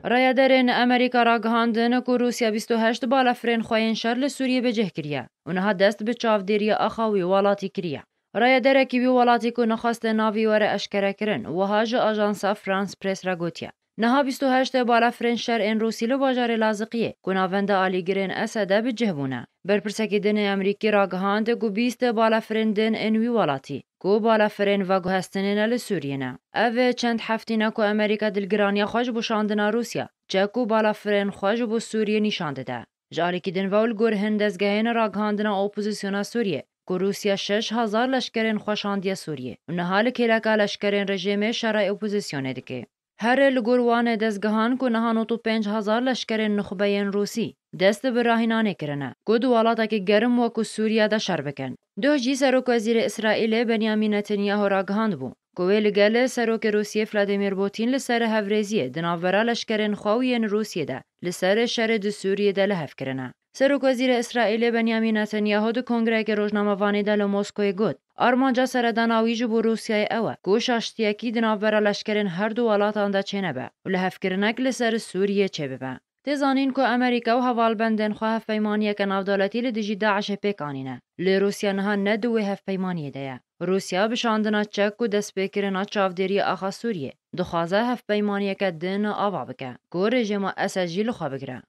رایدرین امریکا را گهاندن که روسیا 28 بالافرین خوین شر لسوریه بجه کریه و نها دست به چاودیری اخاوی والاتی کریه. رایدرکی وی والاتی که نخواست ناوی وره اشکره کرن و هاج آژانس فرانس پریس را گوتیه. نها 28 بالافرین شر این روسی لباجار لازقیه که ناونده آلیگرین اسده بجه بونه. برپرسکی دن امریکی را گهاند که 20 بالافرین دن انوی والاتی. کو بالافرین و گوهستنین لسوریه نه. اوه چند هفتینه که امریکا دلگرانی خوش بشاندنا روسیا. چه کو بالافرین خوش بو سوریه نشانده ده. جالیکی دن وول گور هندزگهین را گهاندنا اپوزیسیونا سوریه. که روسیا 6000 لشکرین خوشاندی سوریه. و نهال کلکا لشکرین رژیم شرای اپوزیسیونه دکه. هر لگوروان دزگهان که نهانو تو 5000 لشکرین نخبهین روسی. دست به راهینانه کرنه. که دوالاتا که گرم و که سوریا دا شر بکن. دو جی سروک وزیر اسرائیل بنیامین نتانیاهو را گهاند بو. که ویل گله سروک روسیه ولادیمیر پوتین لسر هفریزیه دناورا لشکرین خواوین روسیه ده لسر شر د سوریه ده لحف کرنه. سروک وزیر اسرائیل بنیامین نتانیاهو د کنگره که روزنامه‌وانی ده لموسکوی گوت. آرمانجا سرداناوی جبو روسیای اوه. گوش اشتیاکی دناورا لشکرین هر دو ولاتان ده چه نبه. و لحف کرنک لسر سوریه چه ببه. تزانین که امریکا و هوالبندن خواه هفپیمانیه که نافدولتی لدیجی داعش پیکانینه. لروسیا نها ندوه هفپیمانیه ده. روسیا بشاندنا چک و دست بکرنا چاودیری آخا سوریه. دخوازه هفپیمانیه که دن آوا بکه. که رژیم اساجی لخوا بگره.